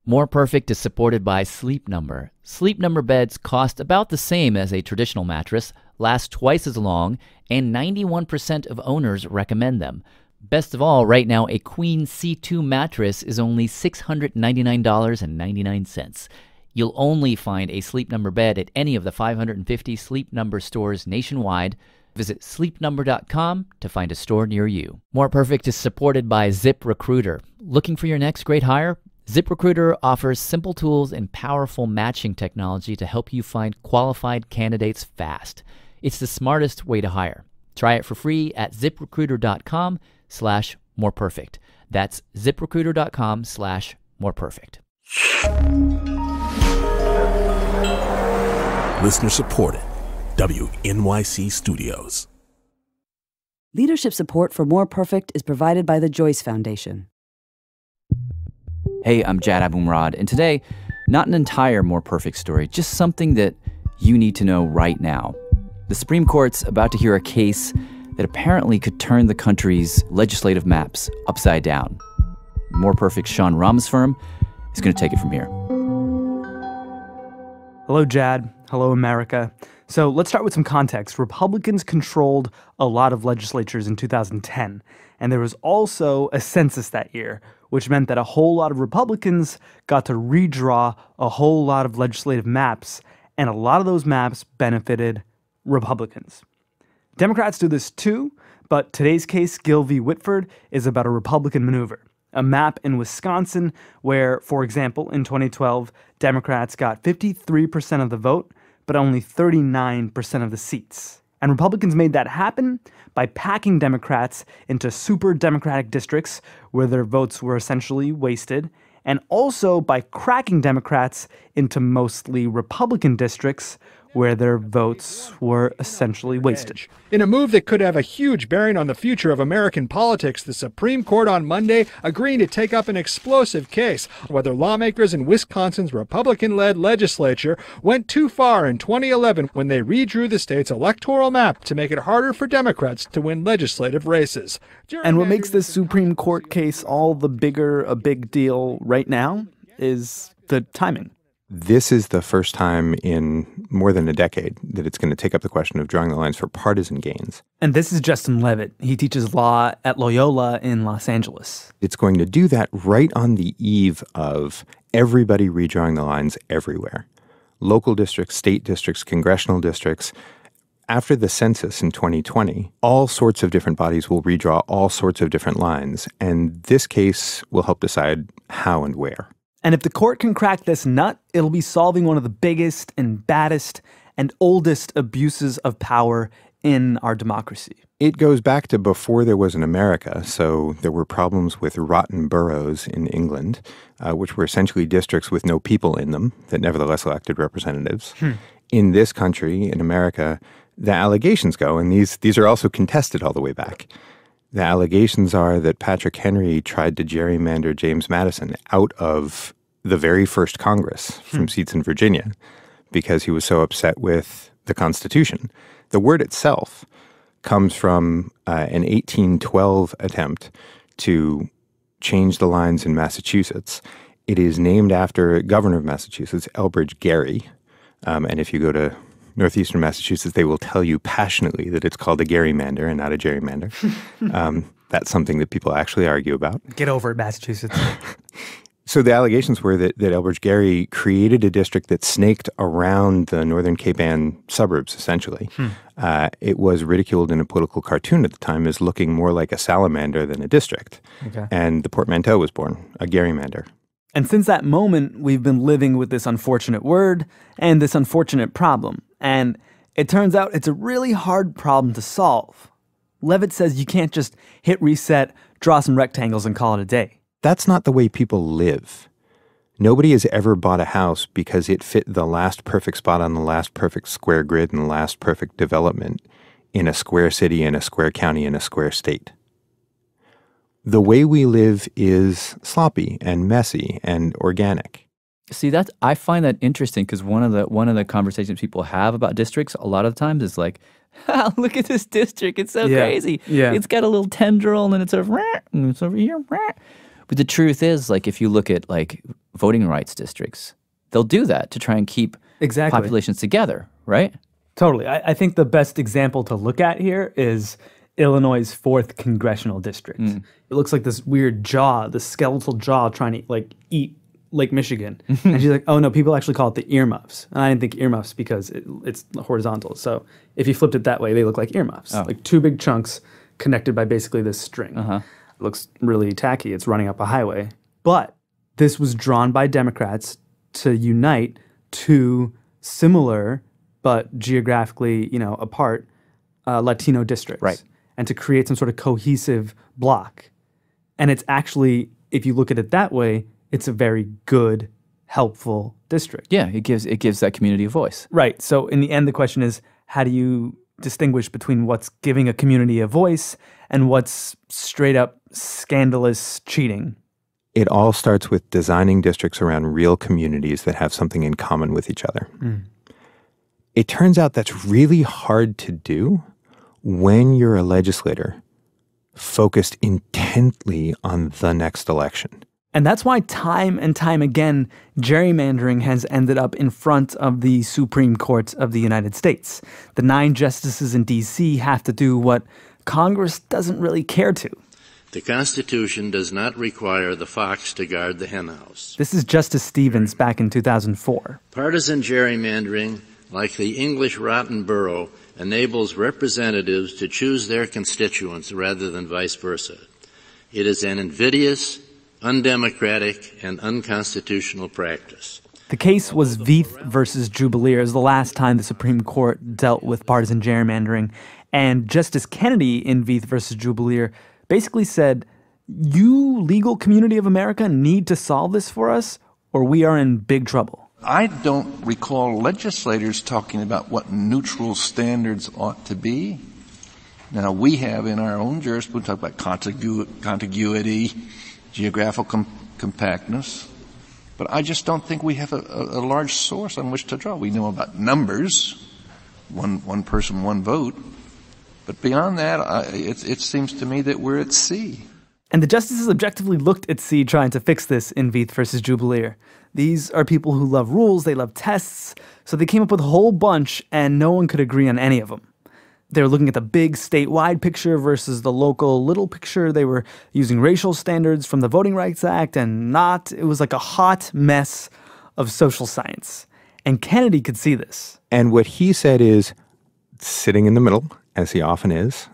More Perfect is supported by Sleep Number. Sleep Number beds cost about the same as a traditional mattress, last twice as long, and 91% of owners recommend them. Best of all, right now, a Queen C2 mattress is only $699.99. You'll only find a Sleep Number bed at any of the 550 Sleep Number stores nationwide. Visit sleepnumber.com to find a store near you. More Perfect is supported by ZipRecruiter. Looking for your next great hire? ZipRecruiter offers simple tools and powerful matching technology to help you find qualified candidates fast. It's the smartest way to hire. Try it for free at ZipRecruiter.com/moreperfect. That's ZipRecruiter.com/moreperfect. Listener supported. WNYC Studios. Leadership support for More Perfect is provided by the Joyce Foundation. Hey, I'm Jad Abumrad, and today, not an entire More Perfect story, just something that you need to know right now. The Supreme Court's about to hear a case that apparently could turn the country's legislative maps upside down. More Perfect's Sean Rameswaram is going to take it from here. Hello, Jad. Hello, America. So let's start with some context. Republicans controlled a lot of legislatures in 2010, and there was also a census that year, which meant that a whole lot of Republicans got to redraw a whole lot of legislative maps, and a lot of those maps benefited Republicans. Democrats do this too, but today's case, Gill v. Whitford, is about a Republican maneuver. A map in Wisconsin where, for example, in 2012, Democrats got 53% of the vote, but only 39% of the seats. And Republicans made that happen by packing Democrats into super Democratic districts where their votes were essentially wasted, and also by cracking Democrats into mostly Republican districts where their votes were essentially wasted. In a move that could have a huge bearing on the future of American politics, the Supreme Court on Monday agreeing to take up an explosive case whether lawmakers in Wisconsin's Republican-led legislature went too far in 2011 when they redrew the state's electoral map to make it harder for Democrats to win legislative races. And what makes this Supreme Court case all the bigger a big deal right now is the timing. This is the first time in more than a decade that it's going to take up the question of drawing the lines for partisan gains. And this is Justin Levitt. He teaches law at Loyola in Los Angeles. It's going to do that right on the eve of everybody redrawing the lines everywhere. Local districts, state districts, congressional districts. After the census in 2020, all sorts of different bodies will redraw all sorts of different lines, and this case will help decide how and where. And if the court can crack this nut, it'll be solving one of the biggest and baddest and oldest abuses of power in our democracy. It goes back to before there was an America, so there were problems with rotten boroughs in England, which were essentially districts with no people in them that nevertheless elected representatives. In this country, in America, the allegations go, and these are also contested all the way back. The allegations are that Patrick Henry tried to gerrymander James Madison out of the very first Congress from seats in Virginia because he was so upset with the Constitution. The word itself comes from an 1812 attempt to change the lines in Massachusetts. It is named after Governor of Massachusetts, Elbridge Gerry. And if you go to northeastern Massachusetts, they will tell you passionately that it's called a gerrymander and not a gerrymander. That's something that people actually argue about. Get over it, Massachusetts. So the allegations were that Elbridge Gerry created a district that snaked around the northern Cape Ann suburbs, essentially. It was ridiculed in a political cartoon at the time as looking more like a salamander than a district. Okay. And the portmanteau was born, a gerrymander. And since that moment, we've been living with this unfortunate word and this unfortunate problem. And it turns out it's a really hard problem to solve. Levitt says you can't just hit reset, draw some rectangles, and call it a day. That's not the way people live. Nobody has ever bought a house because it fit the last perfect spot on the last perfect square grid and the last perfect development in a square city, in a square county, in a square state. The way we live is sloppy and messy and organic. See, I find that interesting because one of the conversations people have about districts a lot of times is like, look at this district, it's so crazy. Yeah. It's got a little tendril and then it's over here. But the truth is, like, if you look at, like, voting rights districts, they'll do that to try and keep populations together, right? Totally. I think the best example to look at here is Illinois' 4th congressional district. It looks like this weird jaw, this skeletal jaw trying to, like, eat Lake Michigan. And she's like, oh, no, people actually call it the earmuffs. And I didn't think earmuffs because it's horizontal. So if you flipped it that way, they look like earmuffs. Like 2 big chunks connected by basically this string. It looks really tacky. It's running up a highway. But this was drawn by Democrats to unite 2 similar but geographically, apart Latino districts. Right. And to create some sort of cohesive block. And it's actually, if you look at it that way, it's a very good, helpful district. Yeah, it gives that community a voice. Right. So in the end, the question is, how do you distinguish between what's giving a community a voice and what's straight up scandalous cheating? It all starts with designing districts around real communities that have something in common with each other. It turns out that's really hard to do when you're a legislator focused intently on the next election. And that's why time and time again, gerrymandering has ended up in front of the Supreme Court of the United States. The 9 justices in D.C. have to do what Congress doesn't really care to. The Constitution does not require the fox to guard the henhouse. This is Justice Stevens back in 2004. Partisan gerrymandering, like the English rotten borough, enables representatives to choose their constituents rather than vice versa. It is an invidious, undemocratic, and unconstitutional practice. The case was Vieth versus Jubelirer. It was the last time the Supreme Court dealt with partisan gerrymandering. And Justice Kennedy in Vieth versus Jubelirer basically said, you, legal community of America, need to solve this for us, or we are in big trouble. I don't recall legislators talking about what neutral standards ought to be. Now, we have in our own jurisprudence talk about contiguity, geographical compactness, but I just don't think we have a large source on which to draw. We know about numbers, one person, one vote, but beyond that, it seems to me that we're at sea. And the justices objectively looked at sea trying to fix this in Vieth versus Jubelirer. These are people who love rules, they love tests, so they came up with a whole bunch and no one could agree on any of them. They were looking at the big statewide picture versus the local little picture. They were using racial standards from the Voting Rights Act and not. It was like a hot mess of social science. And Kennedy could see this. And what he said is, sitting in the middle, as he often is,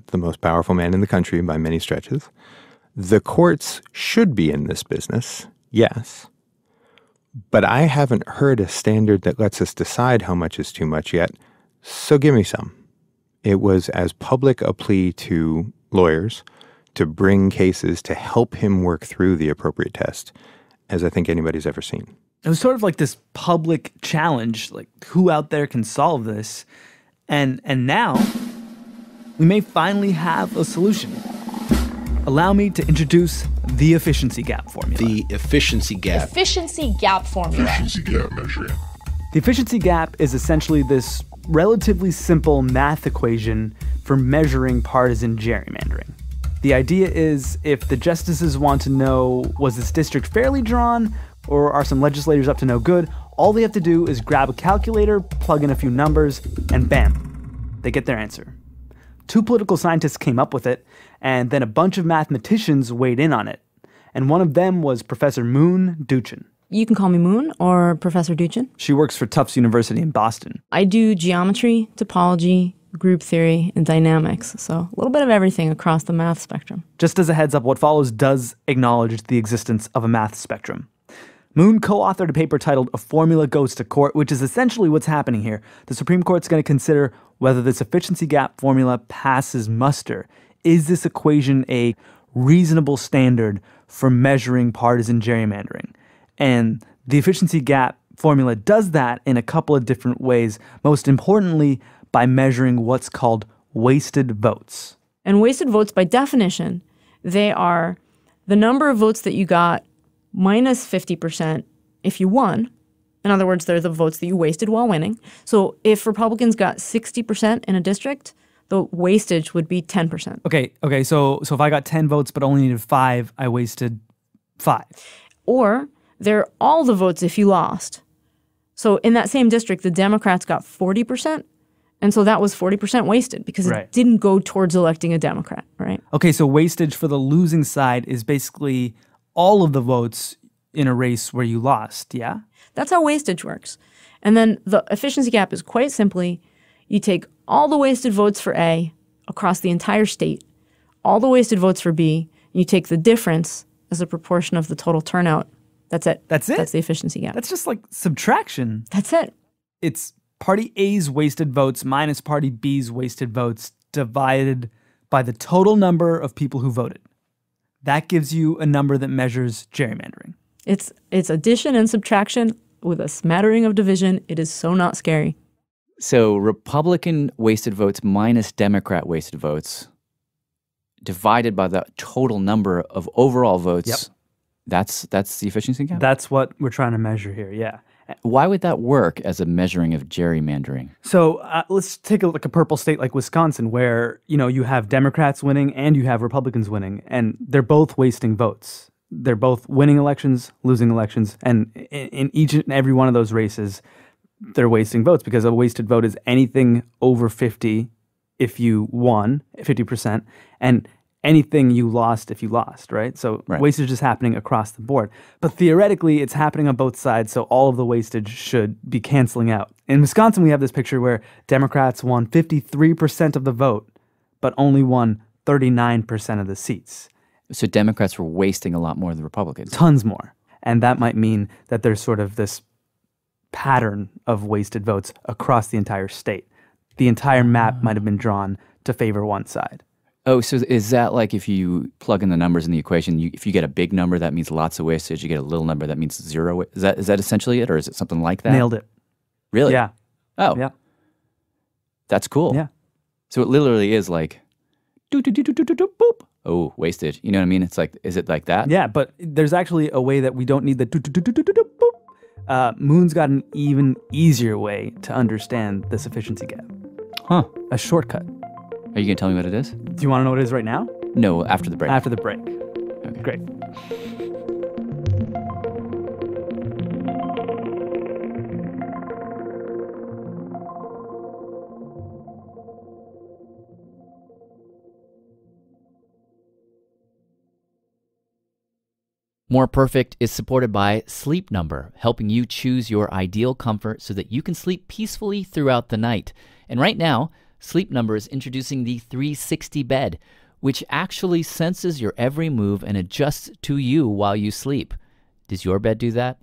the most powerful man in the country by many stretches, the courts should be in this business, yes. But I haven't heard a standard that lets us decide how much is too much yet, so give me some. It was as public a plea to lawyers to bring cases to help him work through the appropriate test as I think anybody's ever seen. It was sort of like this public challenge, like who out there can solve this? And now we may finally have a solution. Allow me to introduce the efficiency gap formula. The efficiency gap. Efficiency gap formula. Efficiency gap measure. The efficiency gap is essentially this relatively simple math equation for measuring partisan gerrymandering. The idea is if the justices want to know, was this district fairly drawn, or are some legislators up to no good, all they have to do is grab a calculator, plug in a few numbers, and bam, they get their answer. 2 political scientists came up with it, and then a bunch of mathematicians weighed in on it. And one of them was Professor Moon Duchin. You can call me Moon or Professor Duchin. She works for Tufts University in Boston. I do geometry, topology, group theory, and dynamics. So a little bit of everything across the math spectrum. Just as a heads up, what follows does acknowledge the existence of a math spectrum. Moon co-authored a paper titled A Formula Goes to Court, which is essentially what's happening here. The Supreme Court's going to consider whether this efficiency gap formula passes muster. Is this equation a reasonable standard for measuring partisan gerrymandering? And the efficiency gap formula does that in a couple of different ways, most importantly by measuring what's called wasted votes. And wasted votes, by definition, they are the number of votes that you got minus 50% if you won. In other words, they're the votes that you wasted while winning. So if Republicans got 60% in a district, the wastage would be 10%. Okay, so if I got 10 votes but only needed 5, I wasted 5. Or they're all the votes if you lost. So in that same district, the Democrats got 40%. And so that was 40% wasted because it didn't go towards electing a Democrat, right? Okay, so wastage for the losing side is basically all of the votes in a race where you lost, yeah? That's how wastage works. And then the efficiency gap is quite simply, you take all the wasted votes for A across the entire state, all the wasted votes for B, and you take the difference as a proportion of the total turnout. That's it. That's it? That's the efficiency gap. That's just like subtraction. That's it. It's Party A's wasted votes minus Party B's wasted votes divided by the total number of people who voted. That gives you a number that measures gerrymandering. It's addition and subtraction with a smattering of division. It is so not scary. So Republican wasted votes minus Democrat wasted votes divided by the total number of overall votes. Yep. That's the efficiency gap? That's what we're trying to measure here, yeah. Why would that work as a measuring of gerrymandering? So let's take a purple state like Wisconsin where, you have Democrats winning and you have Republicans winning, and they're both wasting votes. They're both winning elections, losing elections, and in each and every one of those races, they're wasting votes because a wasted vote is anything over 50 if you won, 50%, and anything you lost if you lost, right? So wastage is happening across the board. But theoretically, it's happening on both sides, so all of the wastage should be canceling out. In Wisconsin, we have this picture where Democrats won 53% of the vote, but only won 39% of the seats. So Democrats were wasting a lot more than Republicans. Tons more. And that might mean that there's sort of this pattern of wasted votes across the entire state. The entire map might have been drawn to favor one side. Oh, so is that like if you plug in the numbers in the equation, if you get a big number, that means lots of wastage. You get a little number, that means zero. Is that essentially it, or is it something like that? Nailed it. Really? Yeah. Oh. Yeah. That's cool. Yeah. So it literally is like, boop. Oh, wasted. You know what I mean? It's like, is it like that? Yeah, but there's actually a way that we don't need the boop. Moon's got an even easier way to understand this efficiency gap. Huh. A shortcut. Are you going to tell me what it is? Do you want to know what it is right now? No, after the break. After the break. Okay. Great. More Perfect is supported by Sleep Number, helping you choose your ideal comfort so that you can sleep peacefully throughout the night. And right now, Sleep Number is introducing the 360 bed, which actually senses your every move and adjusts to you while you sleep. Does your bed do that?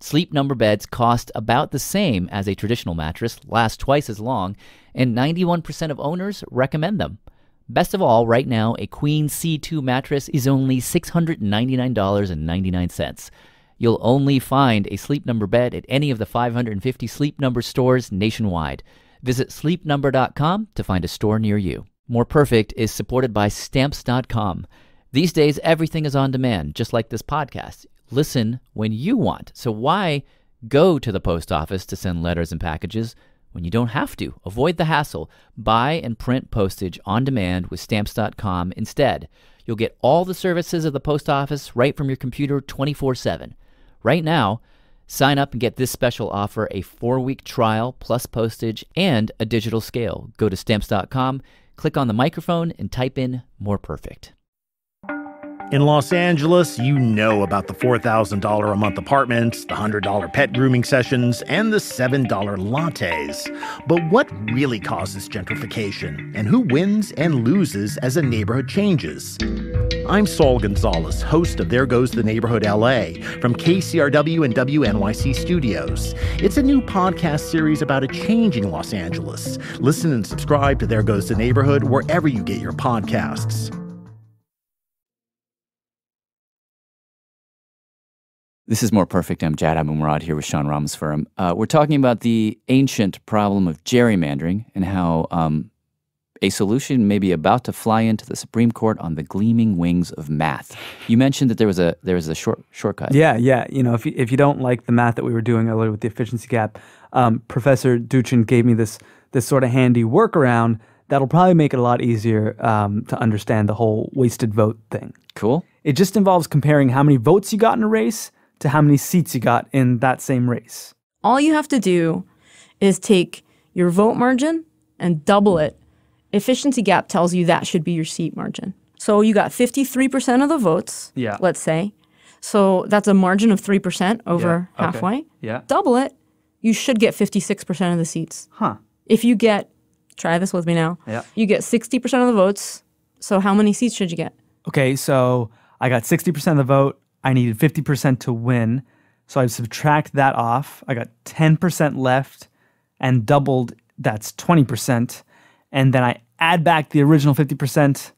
Sleep Number beds cost about the same as a traditional mattress, last twice as long, and 91% of owners recommend them. Best of all, right now, a Queen C2 mattress is only $699.99. You'll only find a Sleep Number bed at any of the 550 Sleep Number stores nationwide. Visit sleepnumber.com to find a store near you. More Perfect is supported by Stamps.com. These days, everything is on demand, just like this podcast. Listen when you want. So why go to the post office to send letters and packages when you don't have to? Avoid the hassle. Buy and print postage on demand with Stamps.com instead. You'll get all the services of the post office right from your computer 24/7. Right now, sign up and get this special offer, a 4-week trial plus postage and a digital scale. Go to Stamps.com, click on the microphone, and type in More Perfect. In Los Angeles, you know about the $4,000 a month apartments, the $100 pet grooming sessions, and the $7 lattes. But what really causes gentrification, and who wins and loses as a neighborhood changes? I'm Saul Gonzalez, host of There Goes the Neighborhood LA from KCRW and WNYC Studios. It's a new podcast series about a changing Los Angeles. Listen and subscribe to There Goes the Neighborhood wherever you get your podcasts. This is More Perfect. I'm Jad Abumrad here with Sean Rameswaram. We're talking about the ancient problem of gerrymandering and how a solution may be about to fly into the Supreme Court on the gleaming wings of math. You mentioned that there was a shortcut. Yeah. You know, if you don't like the math that we were doing earlier with the efficiency gap, Professor Duchin gave me this sort of handy workaround that'll probably make it a lot easier to understand the whole wasted vote thing. Cool. It just involves comparing how many votes you got in a race to how many seats you got in that same race. All you have to do is take your vote margin and double it. Efficiency gap tells you that should be your seat margin. So you got 53% of the votes, let's say. So that's a margin of 3% over halfway. Yeah. Double it, you should get 56% of the seats. Huh. If you get, try this with me now, you get 60% of the votes, so how many seats should you get? Okay, so I got 60% of the vote. I needed 50% to win. So I subtract that off. I got 10% left and doubled, that's 20%. And then I add back the original 50%.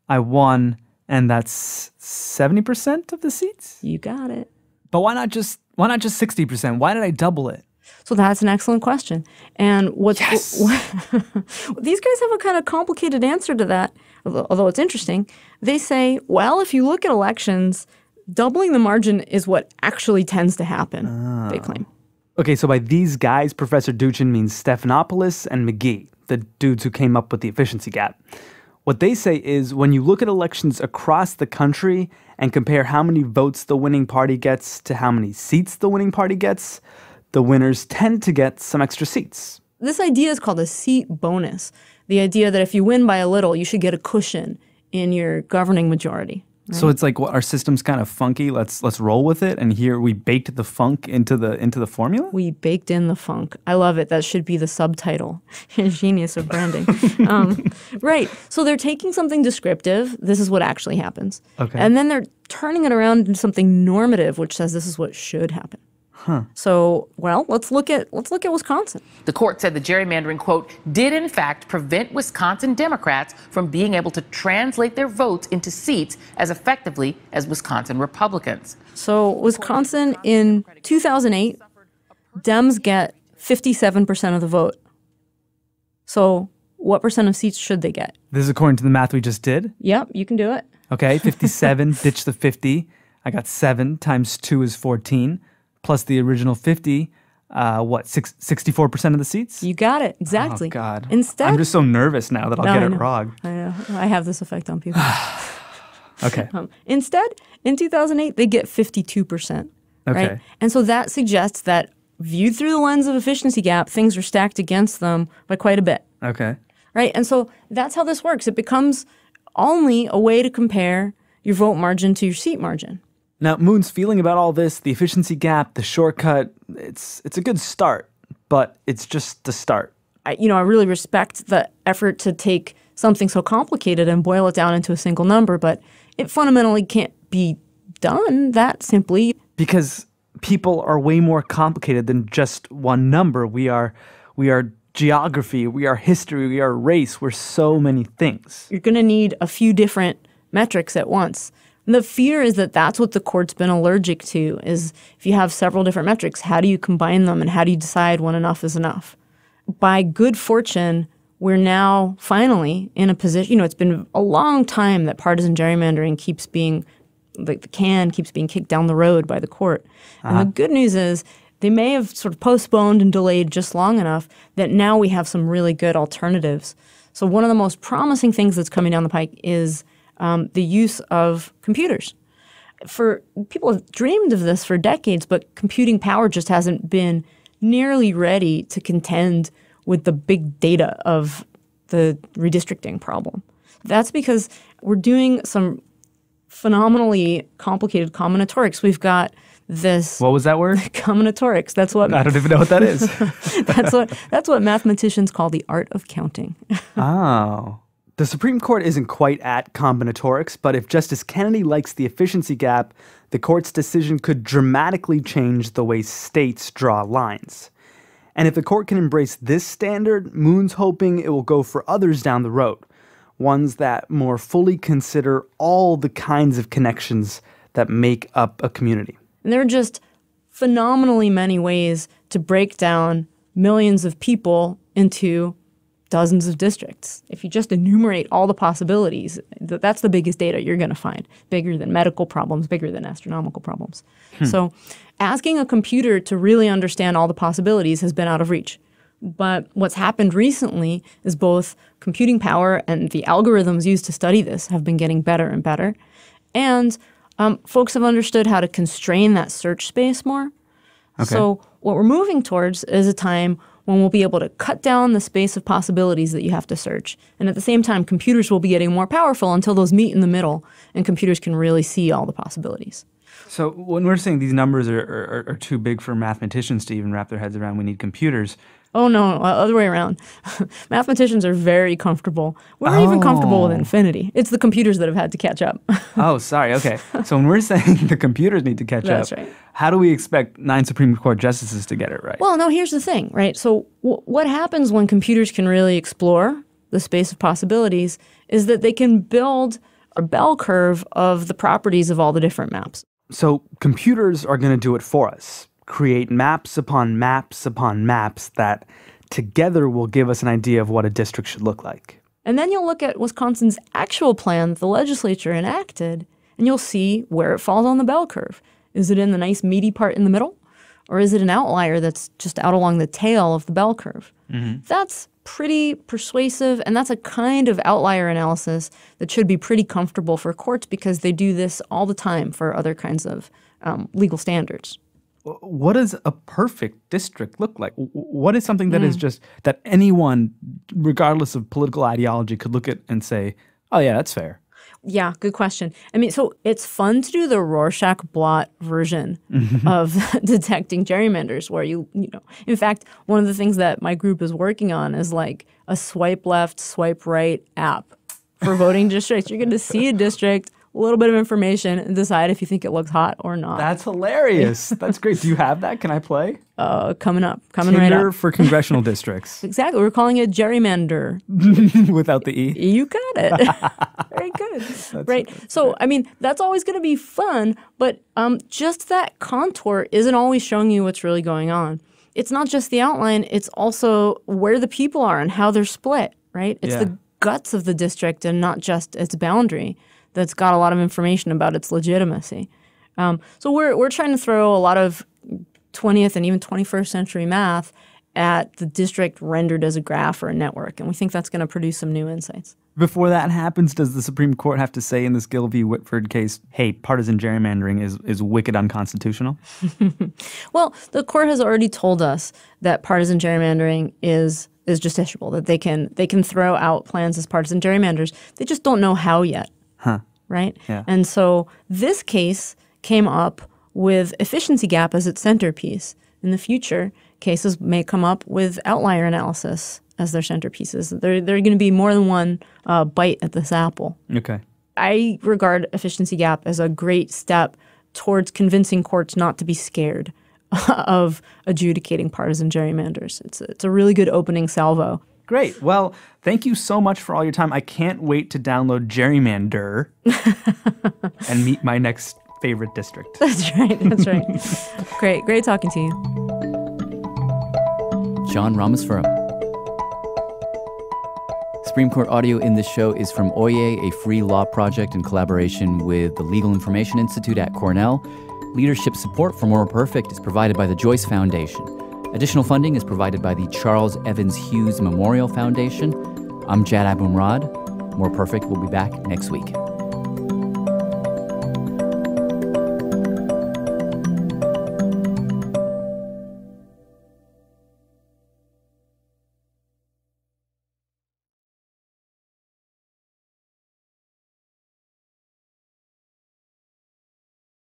I won, and that's 70% of the seats? You got it. But why not just 60%? Why did I double it? So that's an excellent question. And these guys have a kind of complicated answer to that, although it's interesting. They say, well, if you look at elections, doubling the margin is what actually tends to happen, they claim. Okay, so by these guys, Professor Duchin means Stephanopoulos and McGhee, the dudes who came up with the efficiency gap. What they say is when you look at elections across the country and compare how many votes the winning party gets to how many seats the winning party gets, the winners tend to get some extra seats. This idea is called a seat bonus. The idea that if you win by a little, you should get a cushion in your governing majority. Right? So it's like, well, our system's kind of funky. Let's roll with it. And here we baked the funk into the formula. We baked in the funk. I love it. That should be the subtitle. Genius of branding. Right. So they're taking something descriptive. This is what actually happens. Okay. And then they're turning it around into something normative, which says this is what should happen. Huh. So, well, let's look at Wisconsin. The court said the gerrymandering, quote, did in fact prevent Wisconsin Democrats from being able to translate their votes into seats as effectively as Wisconsin Republicans. So, Wisconsin in 2008, Dems get 57% of the vote. So, what percent of seats should they get? This is according to the math we just did? Yep, you can do it. Okay, 57, ditch the 50. I got 7 times 2 is 14. Plus the original 50, 64% of the seats? You got it, exactly. Oh, God. Instead, I'm just so nervous now that I'll get it wrong. I know. I have this effect on people. Okay. Instead, in 2008, they get 52%. Okay. Right? And so that suggests that viewed through the lens of efficiency gap, things are stacked against them by quite a bit. Okay. Right? And so that's how this works. It becomes only a way to compare your vote margin to your seat margin. Now, Moon's feeling about all this, the efficiency gap, the shortcut, it's a good start, but it's just the start. I really respect the effort to take something so complicated and boil it down into a single number, but it fundamentally can't be done that simply. Because people are way more complicated than just one number. We are geography, we are history, we are race, we're so many things. You're going to need a few different metrics at once. The fear is that that's what the court's been allergic to, is if you have several different metrics, how do you combine them and how do you decide when enough is enough? By good fortune, we're now finally in a position, it's been a long time that partisan gerrymandering keeps being, like the can keeps being kicked down the road by the court. And the good news is they may have sort of postponed and delayed just long enough that now we have some really good alternatives. So one of the most promising things that's coming down the pike is the use of computers. People have dreamed of this for decades, but computing power just hasn't been nearly ready to contend with the big data of the redistricting problem. That's because we're doing some phenomenally complicated combinatorics. We've got this. What was that word? Combinatorics. That's what. I don't even know what that is. That's what mathematicians call the art of counting. Oh. The Supreme Court isn't quite at combinatorics, but if Justice Kennedy likes the efficiency gap, the court's decision could dramatically change the way states draw lines. And if the court can embrace this standard, Moon's hoping it will go for others down the road, ones that more fully consider all the kinds of connections that make up a community. And there are just phenomenally many ways to break down millions of people into dozens of districts. If you just enumerate all the possibilities, that's the biggest data you're going to find. Bigger than medical problems, bigger than astronomical problems. So asking a computer to really understand all the possibilities has been out of reach. But what's happened recently is both computing power and the algorithms used to study this have been getting better and better. And folks have understood how to constrain that search space more. Okay. So what we're moving towards is a time when we'll be able to cut down the space of possibilities that you have to search. And at the same time, computers will be getting more powerful until those meet in the middle and computers can really see all the possibilities. So when we're saying these numbers are too big for mathematicians to even wrap their heads around, we need computers. Oh, no, other way around. Mathematicians are very comfortable. We're even comfortable with infinity. It's the computers that have had to catch up. Oh, sorry. Okay. So when we're saying the computers need to catch That's up, right. how do we expect 9 Supreme Court justices to get it right? Well, no, here's the thing, right? So what happens when computers can really explore the space of possibilities is that they can build a bell curve of the properties of all the different maps. So computers are going to do it for us, create maps upon maps upon maps that together will give us an idea of what a district should look like. And then you'll look at Wisconsin's actual plan that the legislature enacted, and you'll see where it falls on the bell curve. Is it in the nice meaty part in the middle? Or is it an outlier that's just out along the tail of the bell curve? Mm-hmm. That's pretty persuasive, and that's a kind of outlier analysis that should be pretty comfortable for courts because they do this all the time for other kinds of legal standards. What does a perfect district look like? What is something that is just that anyone, regardless of political ideology, could look at and say, oh, yeah, that's fair? Yeah, good question. I mean, so it's fun to do the Rorschach blot version of detecting gerrymanders where you know, in fact, one of the things that my group is working on is like a swipe left, swipe right app for voting districts. You're going to see a district, a little bit of information, and decide if you think it looks hot or not. That's hilarious. That's great. Do you have that? Can I play? Coming up. Tinder Right up. for congressional districts. Exactly. We're calling it gerrymander. Without the E? You got it. Very good. Right. So, I mean, that's always going to be fun, but just that contour isn't always showing you what's really going on. It's not just the outline. It's also where the people are and how they're split, right? It's the guts of the district and not just its boundary that's got a lot of information about its legitimacy. So we're trying to throw a lot of 20th and even 21st century math at the district rendered as a graph or a network, and we think that's going to produce some new insights. Before that happens, does the Supreme Court have to say in this Gill v. Whitford case, hey, partisan gerrymandering is wicked unconstitutional? Well, the court has already told us that partisan gerrymandering is justiciable, that they can throw out plans as partisan gerrymanders. They just don't know how yet. Huh. Right? Yeah. And so this case came up with efficiency gap as its centerpiece. In the future, cases may come up with outlier analysis as their centerpieces. There are going to be more than one bite at this apple. Okay. I regard efficiency gap as a great step towards convincing courts not to be scared of adjudicating partisan gerrymanders. It's a really good opening salvo. Great. Well, thank you so much for all your time. I can't wait to download Gerrymander and meet my next favorite district. That's right. That's right. Great talking to you. John Ramaswamy. Supreme Court audio in this show is from Oyez, a free law project in collaboration with the Legal Information Institute at Cornell. Leadership support for More Perfect is provided by the Joyce Foundation. Additional funding is provided by the Charles Evans Hughes Memorial Foundation. I'm Jad Abumrad. More Perfect will be back next week.